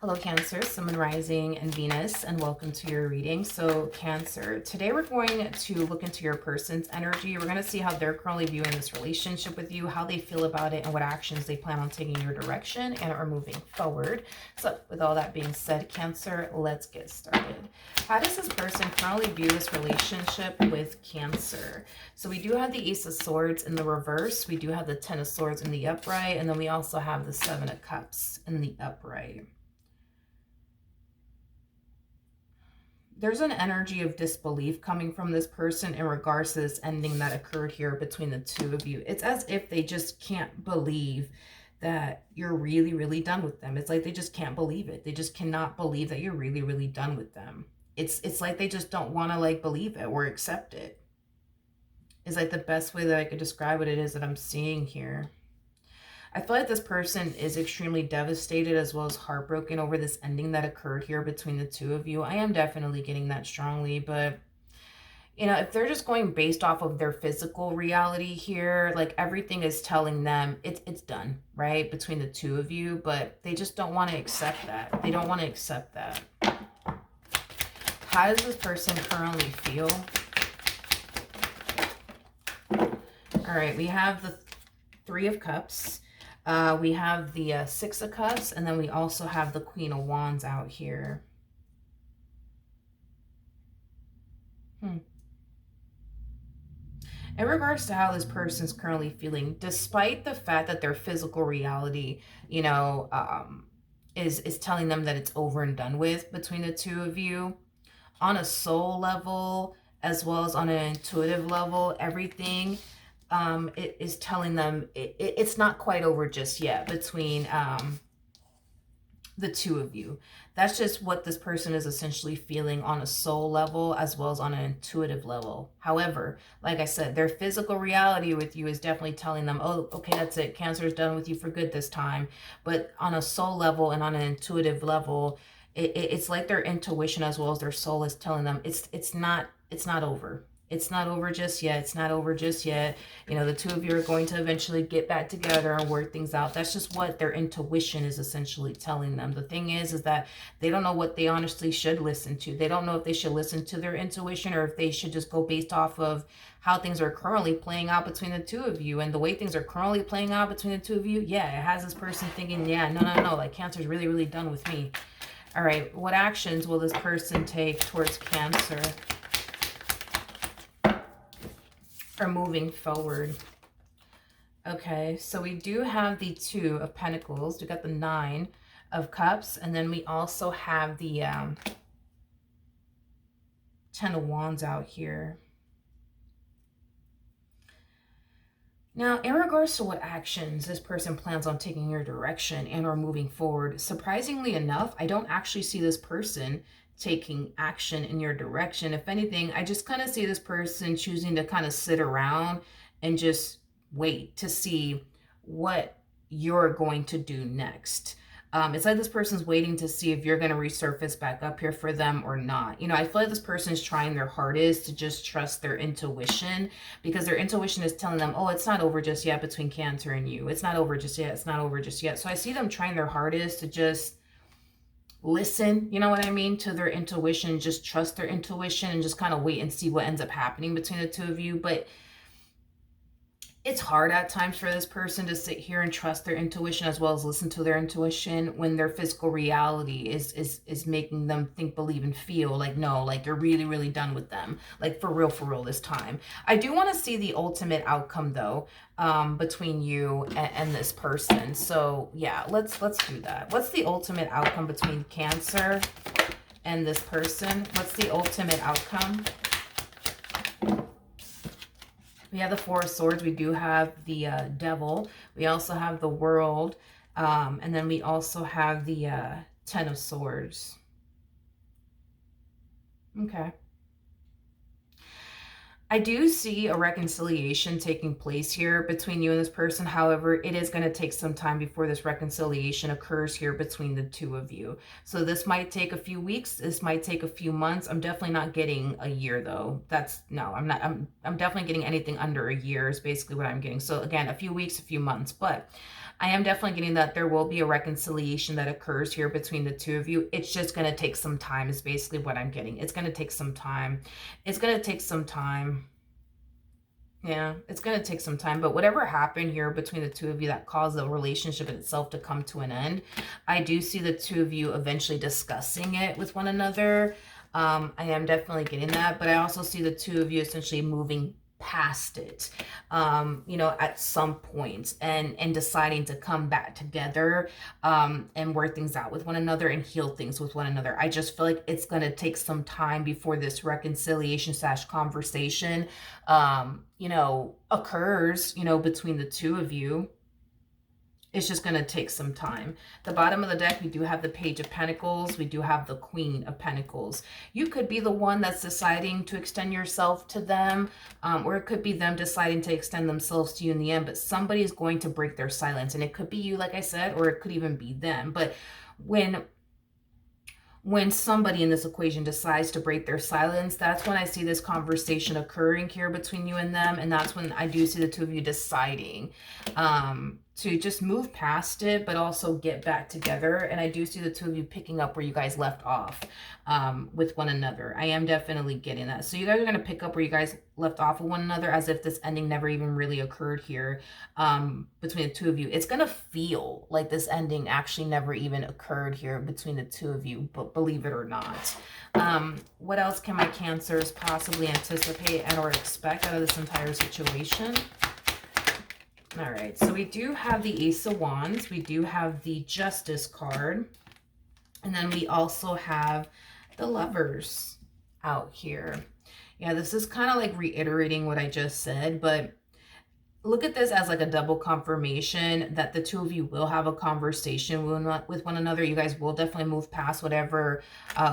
Hello Cancer, Sun, Moon, Rising, and Venus, and welcome to your reading. So Cancer, today we're going to look into your person's energy. We're going to see how they're currently viewing this relationship with you, how they feel about it, and what actions they plan on taking in your direction and are moving forward. So with all that being said, Cancer, let's get started. How does this person currently view this relationship with Cancer? So we do have the Ace of Swords in the reverse. We do have the Ten of Swords in the upright, and then we also have the Seven of Cups in the upright. There's an energy of disbelief coming from this person in regards to this ending that occurred here between the two of you. It's as if they just can't believe that you're really, really done with them. It's like they just can't believe it. They just cannot believe that you're really, really done with them. It's like they just don't want to like believe it or accept it. Is like the best way that I could describe what it is that I'm seeing here. I feel like this person is extremely devastated as well as heartbroken over this ending that occurred here between the two of you. I am definitely getting that strongly, but you know, if they're just going based off of their physical reality here, like everything is telling them it's done, right? Between the two of you, but they just don't want to accept that. They don't want to accept that. How does this person currently feel? All right, we have the Three of Cups. We have the Six of Cups, and then we also have the Queen of Wands out here. In regards to how this person's currently feeling, despite the fact that their physical reality, you know, is telling them that it's over and done with between the two of you, on a soul level, as well as on an intuitive level, everything it is telling them it's not quite over just yet between the two of you. That's just what this person is essentially feeling on a soul level as well as on an intuitive level. However, like I said, their physical reality with you is definitely telling them, oh, okay, that's it. Cancer is done with you for good this time. But on a soul level and on an intuitive level, it's like their intuition as well as their soul is telling them it's not over. It's not over just yet. It's not over just yet. You know, the two of you are going to eventually get back together and work things out. That's just what their intuition is essentially telling them. The thing is that they don't know what they honestly should listen to. They don't know if they should listen to their intuition or if they should just go based off of how things are currently playing out between the two of you. And the way things are currently playing out between the two of you, yeah, it has this person thinking, yeah, no, like Cancer's really, really done with me. All right, what actions will this person take towards Cancer? Or moving forward. Okay, so we do have the Two of Pentacles. We got the Nine of Cups, and then we also have the Ten of Wands out here. Now, in regards to what actions this person plans on taking your direction and or moving forward, surprisingly enough, I don't actually see this person taking action in your direction. If anything, I just kind of see this person choosing to kind of sit around and just wait to see what you're going to do next. It's like this person's waiting to see if you're going to resurface back up here for them or not. You know, I feel like this person is trying their hardest to just trust their intuition, because their intuition is telling them, oh, it's not over just yet between Cancer and you. It's not over just yet. It's not over just yet. So I see them trying their hardest to just listen, you know what I mean, to their intuition, just trust their intuition and just kind of wait and see what ends up happening between the two of you. But it's hard at times for this person to sit here and trust their intuition as well as listen to their intuition when their physical reality is making them think, believe, and feel like, no, like you're really, really done with them. Like for real this time. I do want to see the ultimate outcome though, between you and this person. So yeah, let's do that. What's the ultimate outcome between Cancer and this person? What's the ultimate outcome? We have the Four of Swords. We do have the Devil. We also have the World. And then we also have the Ten of Swords. Okay. I do see a reconciliation taking place here between you and this person. However, it is going to take some time before this reconciliation occurs here between the two of you. So this might take a few weeks. This might take a few months. I'm definitely not getting a year though. No, I'm not. I'm definitely getting anything under a year is basically what I'm getting. So again, a few weeks, a few months, but I am definitely getting that there will be a reconciliation that occurs here between the two of you. It's just going to take some time is basically what I'm getting. It's going to take some time. It's going to take some time. Yeah, it's going to take some time, but whatever happened here between the two of you that caused the relationship itself to come to an end, I do see the two of you eventually discussing it with one another. I am definitely getting that, but I also see the two of you essentially moving past it, at some point and deciding to come back together, and work things out with one another and heal things with one another. I just feel like it's going to take some time before this reconciliation / conversation, occurs, between the two of you. It's just going to take some time. The bottom of the deck, we do have the Page of Pentacles. We do have the Queen of Pentacles. You could be the one that's deciding to extend yourself to them, or it could be them deciding to extend themselves to you in the end, but somebody is going to break their silence. And it could be you, like I said, or it could even be them. But when somebody in this equation decides to break their silence, that's when I see this conversation occurring here between you and them. And that's when I do see the two of you deciding to just move past it, but also get back together. And I do see the two of you picking up where you guys left off with one another. I am definitely getting that. So you guys are going to pick up where you guys left off with one another, as if this ending never even really occurred here between the two of you. It's going to feel like this ending actually never even occurred here between the two of you, but believe it or not. What else can my Cancers possibly anticipate and or expect out of this entire situation? All right, so we do have the Ace of Wands. We do have the Justice card. And then we also have the Lovers out here. Yeah, this is kind of like reiterating what I just said, but look at this as like a double confirmation that the two of you will have a conversation with one another. You guys will definitely move past whatever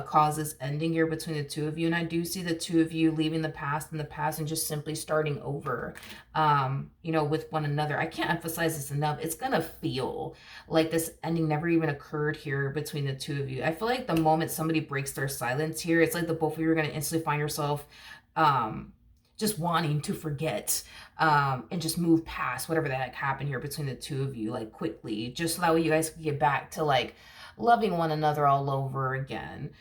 causes ending here between the two of you. And I do see the two of you leaving the past in the past and just simply starting over, with one another. I can't emphasize this enough. It's going to feel like this ending never even occurred here between the two of you. I feel like the moment somebody breaks their silence here, it's like the both of you are going to instantly find yourself just wanting to forget and just move past whatever the heck happened here between the two of you, like quickly, just so that way you guys can get back to like loving one another all over again.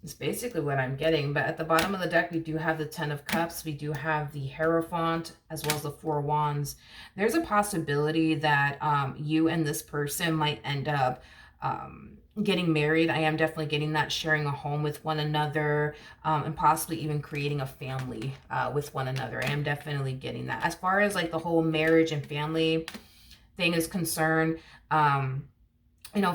It's basically what I'm getting. But at the bottom of the deck, we do have the Ten of Cups. We do have the Hierophant as well as the Four Wands. There's a possibility that you and this person might end up getting married. I am definitely getting that, sharing a home with one another, and possibly even creating a family with one another. I am definitely getting that. As far as like the whole marriage and family thing is concerned,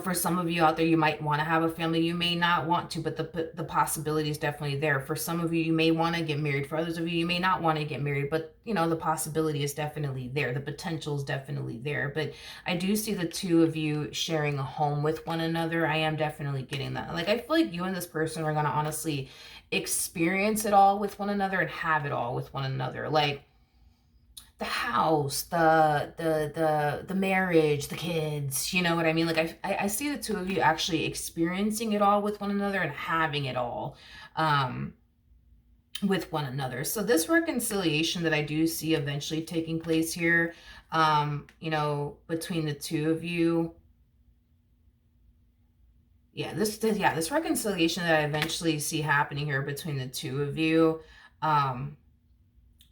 for some of you out there, you might want to have a family. You may not want to, but the possibility is definitely there. For some of you, you may want to get married. For others of you, you may not want to get married, but the possibility is definitely there. The potential is definitely there. But I do see the two of you sharing a home with one another. I am definitely getting that. Like, I feel like you and this person are going to honestly experience it all with one another and have it all with one another. Like, the house, the marriage, the kids, you know what I mean? Like I see the two of you actually experiencing it all with one another and having it all with one another. So this reconciliation that I do see eventually taking place here, between the two of you. Yeah, this reconciliation that I eventually see happening here between the two of you,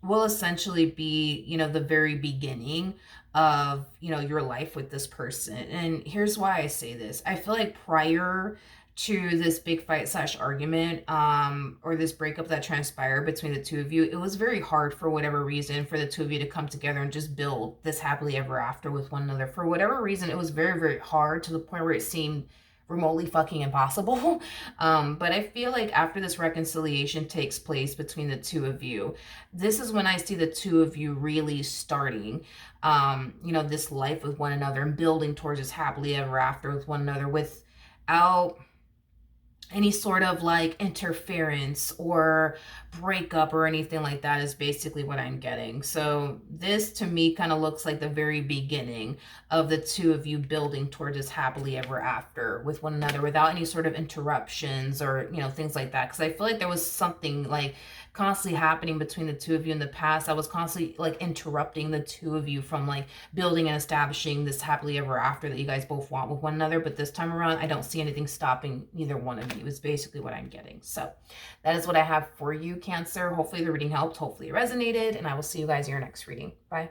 will essentially be, the very beginning of, your life with this person. And here's why I say this. I feel like prior to this big fight / argument, or this breakup that transpired between the two of you, it was very hard for whatever reason for the two of you to come together and just build this happily ever after with one another. For whatever reason, it was very, very hard, to the point where it seemed remotely fucking impossible. But I feel like after this reconciliation takes place between the two of you, this is when I see the two of you really starting, this life with one another and building towards this happily ever after with one another without any sort of like interference or breakup or anything like that is basically what I'm getting. So this to me kind of looks like the very beginning of the two of you building towards this happily ever after with one another without any sort of interruptions or, you know, things like that. Because I feel like there was something like constantly happening between the two of you in the past. I was constantly like interrupting the two of you from like building and establishing this happily ever after that you guys both want with one another. But this time around, I don't see anything stopping either one of you is basically what I'm getting. So that is what I have for you, Cancer. Hopefully the reading helped. Hopefully it resonated. And I will see you guys in your next reading. Bye.